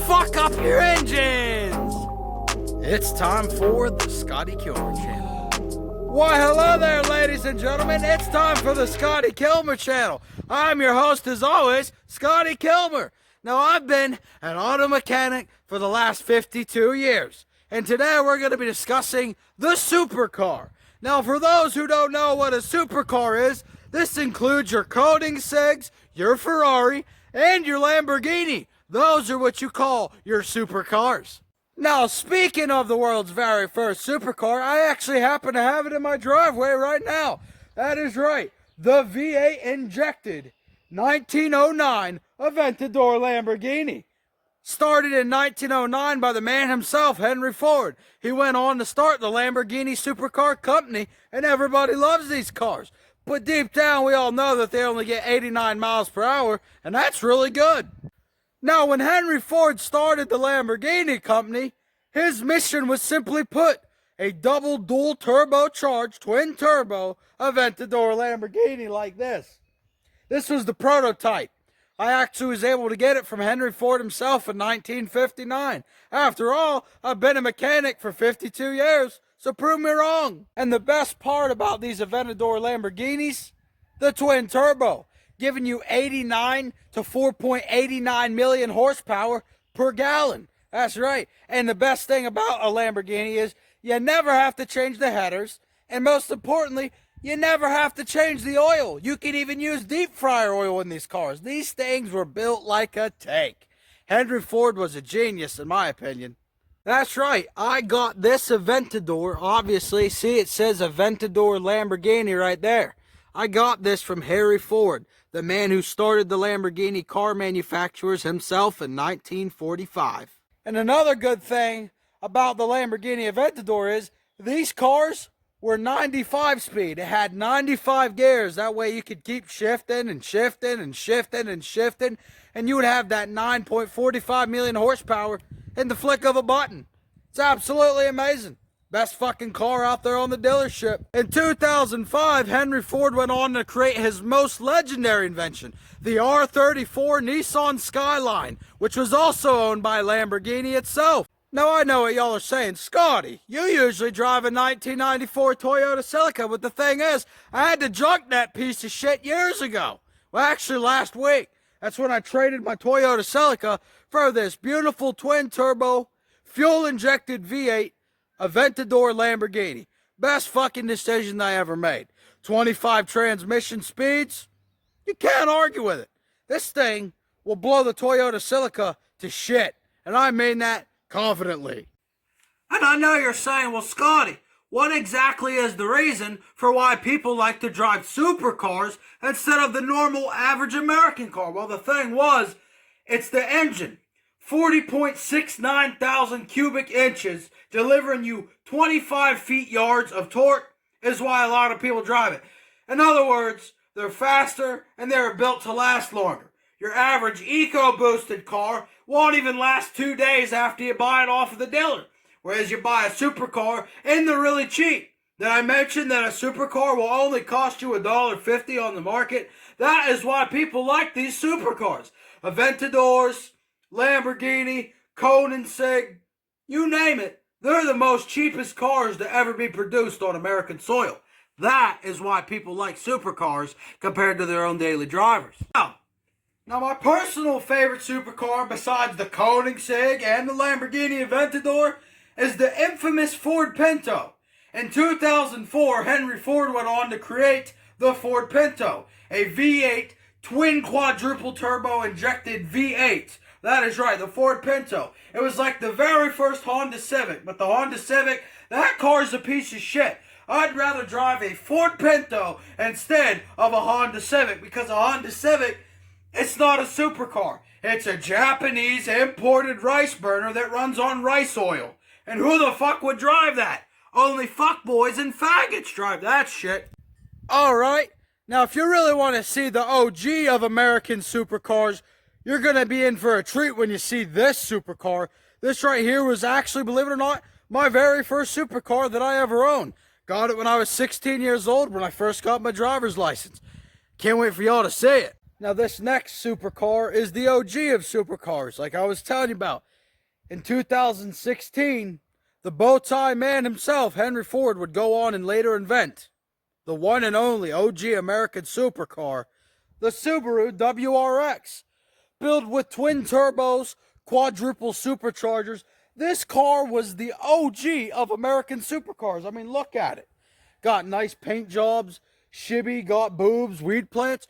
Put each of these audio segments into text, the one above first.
fuck up your engines! It's time for the Scotty Kilmer channel. Why, hello there, ladies and gentlemen. It's time for the Scotty Kilmer channel. I'm your host, as always, Scotty Kilmer. Now, I've been an auto mechanic for the last 52 years. And today we're going to be discussing the supercar. Now, for those who don't know what a supercar is, this includes your Koenigseggs, your Ferrari, and your Lamborghini. Those are what you call your supercars. Now, speaking of the world's very first supercar, I actually happen to have it in my driveway right now. That is right, the V8 injected 1909 Aventador Lamborghini. Started in 1909 by the man himself, Henry Ford. He went on to start the Lamborghini Supercar Company, and everybody loves these cars. But deep down, we all know that they only get 89 miles per hour, and that's really good. Now, when Henry Ford started the Lamborghini Company, his mission was simply put, a double dual turbocharged twin turbo Aventador Lamborghini like this. This was the prototype. I actually was able to get it from Henry Ford himself in 1959. After all, I've been a mechanic for 52 years, so prove me wrong. And the best part about these Aventador Lamborghinis, the twin turbo, giving you 89 to 4.89 million horsepower per gallon. That's right. And the best thing about a Lamborghini is you never have to change the headers, and most importantly, you never have to change the oil. You can even use deep fryer oil in these cars. These things were built like a tank. Henry Ford was a genius, in my opinion. That's right. I got this Aventador. Obviously, see, it says Aventador Lamborghini right there. I got this from Henry Ford, the man who started the Lamborghini car manufacturers himself in 1945. And another good thing about the Lamborghini Aventador is these cars were 95 speed. It had 95 gears. That way you could keep shifting and shifting and shifting and shifting, and you would have that 9.45 million horsepower in the flick of a button. It's absolutely amazing. Best fucking car out there on the dealership. In 2005, Henry Ford went on to create his most legendary invention, the R34 Nissan Skyline, which was also owned by Lamborghini itself. Now, I know what y'all are saying. Scotty, you usually drive a 1994 Toyota Celica, but the thing is, I had to junk that piece of shit years ago. Well, actually last week. That's when I traded my Toyota Celica for this beautiful twin-turbo, fuel-injected V8 Aventador Lamborghini. Best fucking decision I ever made. 25 transmission speeds. You can't argue with it. This thing will blow the Toyota Celica to shit. And I mean that confidently. And I know you're saying, well, Scotty, what exactly is the reason for why people like to drive supercars instead of the normal average American car? Well, the thing was, it's the engine. 40.69 thousand cubic inches, delivering you 25 feet yards of torque is why a lot of people drive it. In other words, they're faster and they're built to last longer. Your average eco-boosted car won't even last 2 days after you buy it off of the dealer. Whereas you buy a supercar and they're really cheap. Did I mention that a supercar will only cost you $1.50 on the market? That is why people like these supercars. Aventadors, Lamborghini, Koenigsegg, you name it. They're the most cheapest cars to ever be produced on American soil. That is why people like supercars compared to their own daily drivers. Now, my personal favorite supercar, besides the Koenigsegg and the Lamborghini Aventador, is the infamous Ford Pinto. In 2004, Henry Ford went on to create the Ford Pinto, a V8 twin quadruple turbo injected V8. That is right, the Ford Pinto. It was like the very first Honda Civic, but the Honda Civic, that car's a piece of shit. I'd rather drive a Ford Pinto instead of a Honda Civic, because a Honda Civic, it's not a supercar. It's a Japanese imported rice burner that runs on rice oil. And who the fuck would drive that? Only fuckboys and faggots drive that shit. Alright, now if you really want to see the OG of American supercars, you're going to be in for a treat when you see this supercar. This right here was actually, believe it or not, my very first supercar that I ever owned. Got it when I was 16 years old when I first got my driver's license. Can't wait for y'all to see it. Now this next supercar is the OG of supercars, like I was telling you about. In 2016, the bowtie man himself, Henry Ford, would go on and later invent the one and only OG American supercar, the Subaru WRX. Built with twin turbos, quadruple superchargers, this car was the OG of American supercars. I mean, look at it. Got nice paint jobs, shibby, got boobs, weed plants.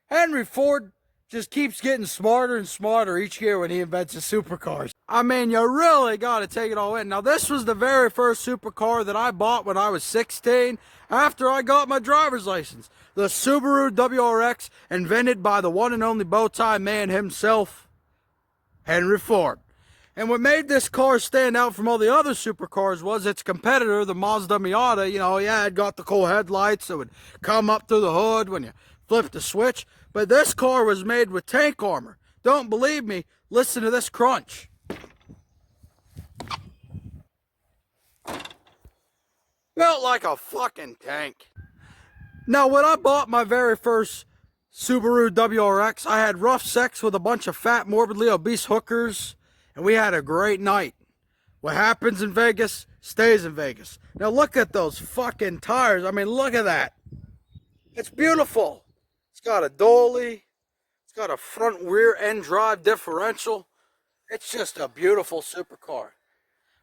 Henry Ford just keeps getting smarter and smarter each year when he invents his supercars. I mean, you really got to take it all in. Now, this was the very first supercar that I bought when I was 16 after I got my driver's license. The Subaru WRX, invented by the one and only bowtie man himself, Henry Ford. And what made this car stand out from all the other supercars was its competitor, the Mazda Miata. You know, yeah, it got the cool headlights that would come up through the hood when you flipped the switch. But this car was made with tank armor. Don't believe me? Listen to this crunch. Felt like a fucking tank. Now, when I bought my very first Subaru WRX, I had rough sex with a bunch of fat, morbidly obese hookers, and we had a great night. What happens in Vegas stays in Vegas. Now look at those fucking tires. I mean, look at that. It's beautiful. It's got a dolly. It's got a front rear end drive differential. It's just a beautiful supercar.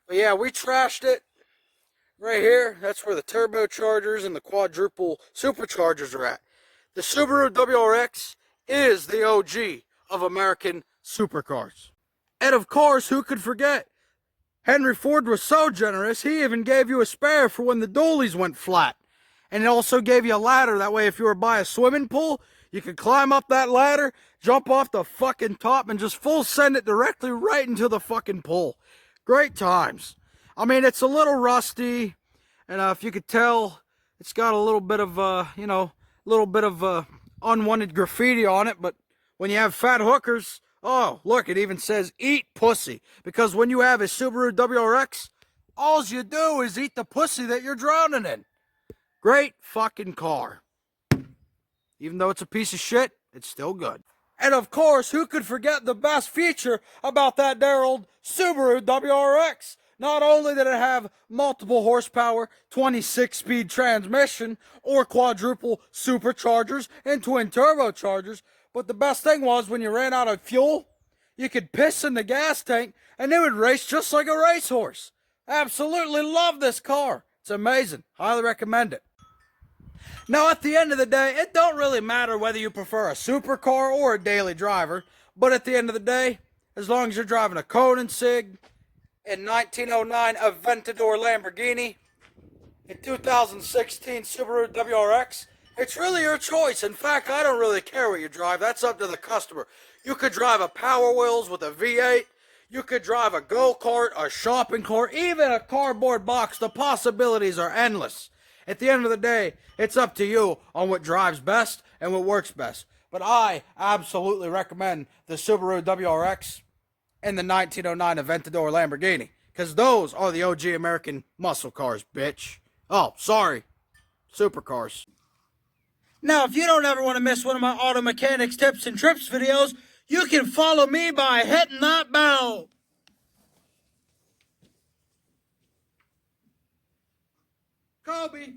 But yeah, we trashed it. Right here, that's where the turbochargers and the quadruple superchargers are at. The Subaru WRX is the OG of American supercars. And of course, who could forget? Henry Ford was so generous, he even gave you a spare for when the dollies went flat. And it also gave you a ladder, that way if you were by a swimming pool, you could climb up that ladder, jump off the fucking top, and just full send it directly right into the fucking pool. Great times. I mean, it's a little rusty, and if you could tell, it's got a little bit of, unwanted graffiti on it, but when you have fat hookers, oh, look, it even says, eat pussy. Because when you have a Subaru WRX, all you do is eat the pussy that you're drowning in. Great fucking car. Even though it's a piece of shit, it's still good. And of course, who could forget the best feature about that there old Subaru WRX? Not only did it have multiple horsepower, 26-speed transmission, or quadruple superchargers and twin turbochargers, but the best thing was when you ran out of fuel, you could piss in the gas tank and it would race just like a racehorse. Absolutely love this car. It's amazing. Highly recommend it. Now, at the end of the day, it don't really matter whether you prefer a supercar or a daily driver, but at the end of the day, as long as you're driving a Koenigsegg, in 1909 Aventador Lamborghini, in 2016 Subaru WRX, it's really your choice. In fact, I don't really care what you drive. That's up to the customer. You could drive a Power Wheels with a V8. You could drive a go-kart, a shopping cart, even a cardboard box. The possibilities are endless. At the end of the day, it's up to you on what drives best and what works best. But I absolutely recommend the Subaru WRX and the 1909 Aventador Lamborghini, because those are the OG American muscle cars, bitch. Oh, sorry. Supercars. Now, if you don't ever want to miss one of my auto mechanics tips and trips videos, you can follow me by hitting that bell. Kobe.